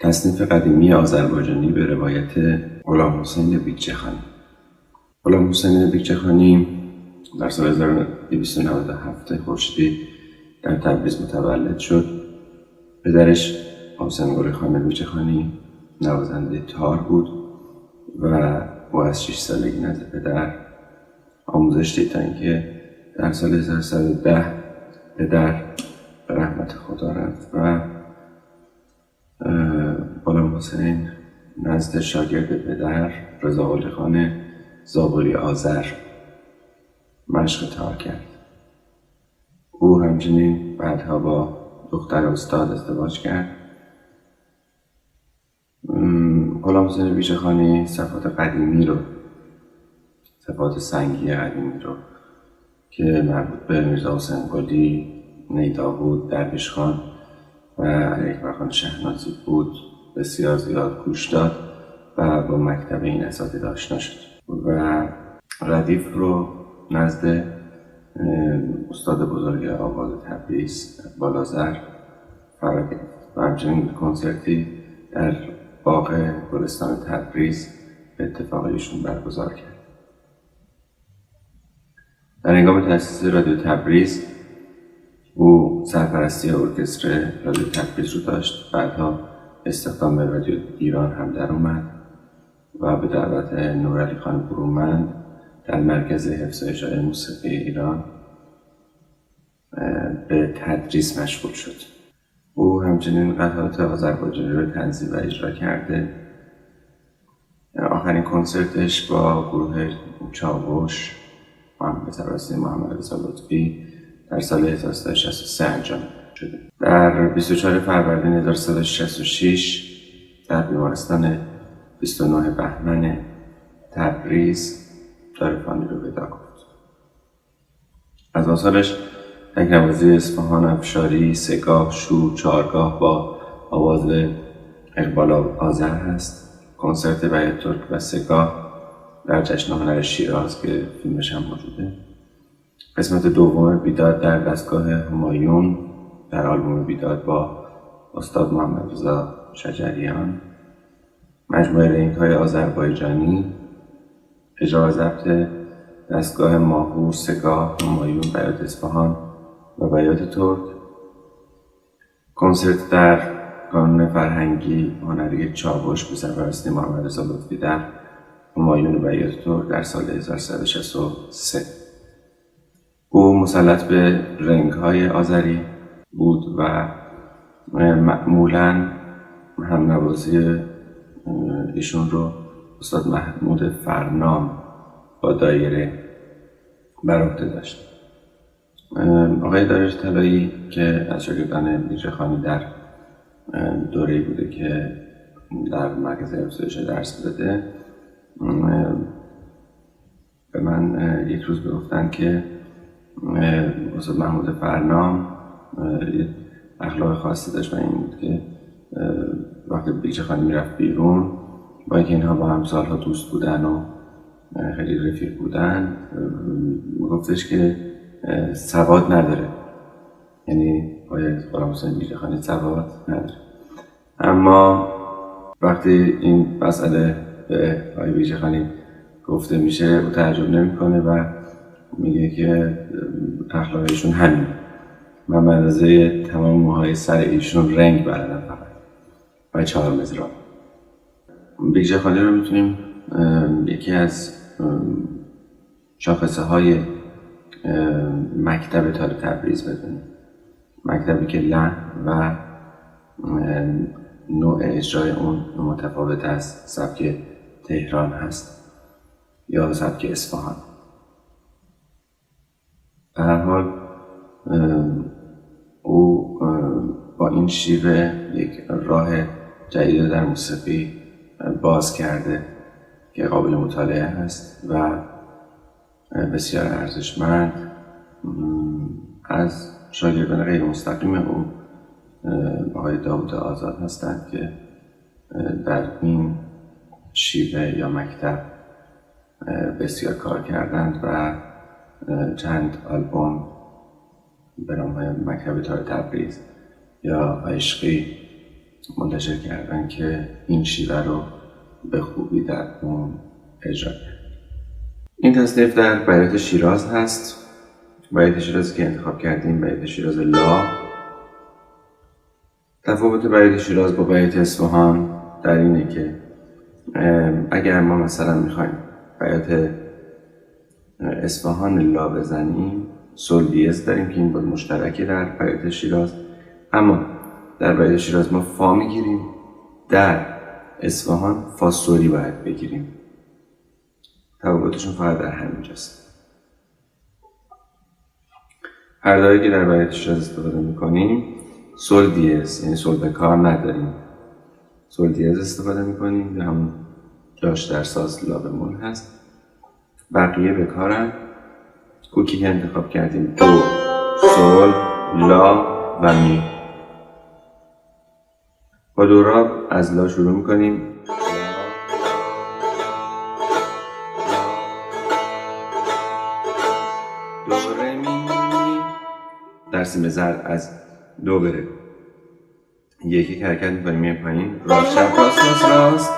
تصنیف قدیمی آذربایجانی به روایت غلامحسین بیگجه خانی. غلامحسین بیگجه خانی در سال 1297 خورشیدی در تبریز متولد شد. پدرش حسین خان بیگجه خانی نوازنده تار بود و او از 6 سالگی نزد پدر آموزش دید تا اینکه در سال 1310 پدر به رحمت خدا رفت و غلامحسین نزد شاگرد پدر رضا خان زابوری آذر مشق تار کرد. او همچنین بعدها با دختر استاد ازدواج کرد. غلامحسین بیگجه خانی صفات قدیمی رو، صفات سنگی قدیمی رو که مربوط به میرزا حسین قلی، نیدابود، درویش خان و علی‌اکبر خان شهنازی بود بسیار زیاد گوش داد و با مکتب این اساتید آشنا شد و ردیف رو نزد استاد بزرگ آواز تبریز بالازر فرا گرفت و همچنین کنسرتی در باغ گلستان تبریز به اتفاق ایشون برگزار کرد. در هنگام تأسیس رادیو تبریز او سرپرستی ارکستر رادیو تبریز رو داشت. بعدها استخدام به رادیو ایران هم در اومد و به دعوت نورعلی خان برومند در مرکز حفظ و اجرای موسیقی ایران به تدریس مشغول شد. او همچنین قطعات آذربایجانی رو تنظیم و اجرا کرده. آخرین کنسرتش با گروه چاوش به سرپرستی محمد رضا لطفی در سال 1363 انجام شده. در 24 فروردین 1366 در بیمارستان 29 بهمن تبریز فانی رو ودا گفت. از آثارش تکنوازی اصفهان، افشاری، سگاه، شور، چهارگاه با آواز اقبال آذر هست. کنسرت بیات ترک و سگاه در جشن هنر شیراز که فیلمش هم موجوده. قسمت دوم بیات در دستگاه همایون در آلبوم بیات با استاد محمد رضا شجریان. مجموعه رنگ‌های آذربایجانی، اجرا و ضبط دستگاه ماهور، سگاه، همایون، بیات اصفهان و بیات ترک. کنسرت در کانون فرهنگی هنری چاوش به سرپرستی محمد رضا لطفی در همایون و بیات ترک در سال 1363. او مسلط به رنگ‌های آذری بود و معمولاً هم نوازی ایشون رو استاد محمود فرنام با دایره بر عهده داشت. آقای دارش طلایی که از شاگردان بیگجه خانی در دوره‌ای بوده که در مرکز افزایش درس بده، به من یک روز گفتن که استاد محمود فرنام یک اخلاق خاصی داشت و این بود که وقتی بیگجه خانی میرفت بیرون، با اینکه اینها با هم سالها دوست بودن و خیلی رفیق بودن، گفتش که سواد نداره، یعنی غلامحسین بیگجه خانی سواد نداره. اما وقتی این مسئله به آقای بیگجه خانی گفته میشه او تعجب نمیکنه و میگه که اخلاق ایشون همین، من به اندازه تمام موهای سر ایشون رنگ بلدم فقط و 4 مزراب. بیگجه خانی رو میتونیم یکی از شاخصه های مکتب تار تبریز بدونیم. مکتبی که لحن و نوع اجرای اون متفاوت از سبک تهران هست یا سبک اصفهان. به هر حال او با این شیوه یک راه جدید در موسیقی باز کرده که قابل مطالعه هست و بسیار ارزشمند. از شاگردان غیر مستقیم او آقای داوود آزاد هستند که در این شیوه یا مکتب بسیار کار کردند و چند آلبوم به نام مکتب تار تبریز یا عشقی منتشر کردن که این شیوه رو به خوبی در اون اجرا کرد. این تصنیف در بیات شیراز هست. بیات شیرازی که انتخاب کردیم بیات شیراز لا. تفاوت بیات شیراز با بیات اصفهان در اینه که اگر ما مثلا میخوایم بیات اصفهان لا بزنیم سول دیز داریم که این بود مشترکی در بیات شیراز، اما در بیات شیراز ما فا میگیریم، در اصفهان فا سولی باید بگیریم. تفاوتشون فقط در همینجاست. هرجایی که در بیات شیراز استفاده میکنیم سول دیز، یعنی سول به کار نداریم، سول دیز استفاده میکنیم به همون جاش در ساز لا بمون هست. بقیه به کارن. کوکی که انتخاب کردیم دو، سول، لا و می. با دو را از لا شروع میکنیم. دو ره می می در سیم زرد از دو بره. یکی که حرکت میکنیم میره پایین. راست چپ راست راست راست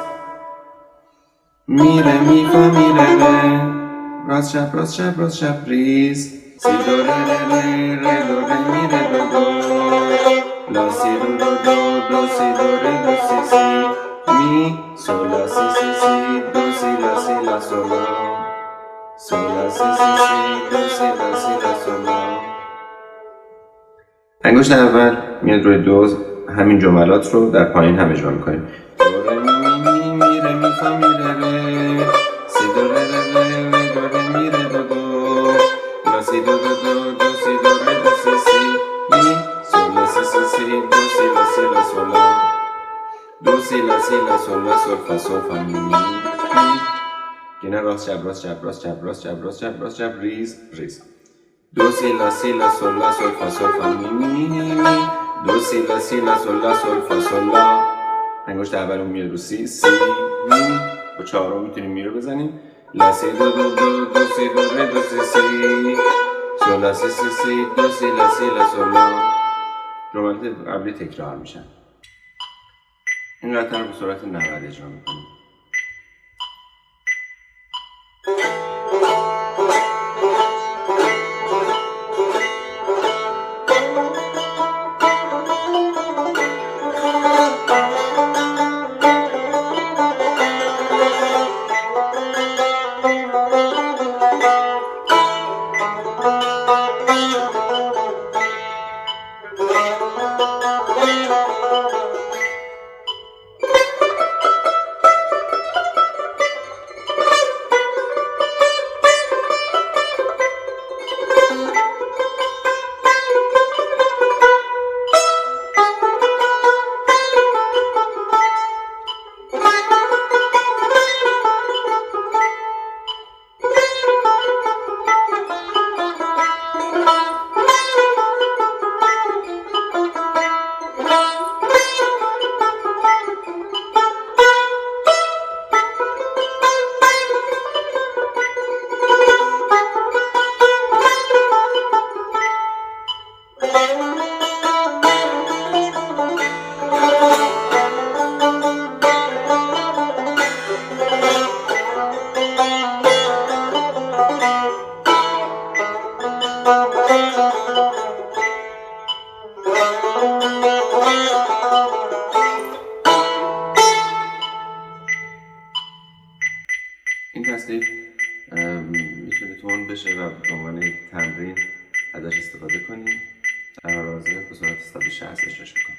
میره می فا میره ره. راست چپ راست چپ راست چپ ریز. سی دو ره ره ره ره دو ره می ره دو دو. لا سی دو دو دو دو سی دو ره دو سی سی می سول لا سی سی سی دو سی لا سی لا سول لا سول لا سی سی سی دو سی لا سی لا سول لا. انگشت اول میاد روی دو، همین جملات رو در پایین هم اجرا میکنیم. دو ره می می می می ره می فا می ره ره. سی دو ره ره ره ره دو ره می ره دو دو. لا سی دو دو دو دو سی دو ره دو سی سی می سول لا سی سی سی دو سی لا سی لا سول لا دو سی لا سی لا سول لا سول فا سول فا می می. گینه راست چپ راست چپ راست چپ راست چپ راست چپ راست چپ ریز ریز. دو سی لا سی لا سول لا سول فا سول فا می می می می. دو سی لا سی لا سول لا سول فا سول لا. انگشت اولمون میاد رو سی سی می. با چهارم میتونیم می رو بزنیم. لا سی دو دو دو دو سی دو ره دو سی سی سول لا سی سی سی دو سی لا سی لا سول لا. جملات قبلی تکرار میشن. این قطعه رو به صورت 90 اجرا میکنیم. این تصنیف میتونه تون بشه و به عنوان تمرین ازش استفاده کنیم. در حال حاضر به صورت 160 اجراش میکنیم.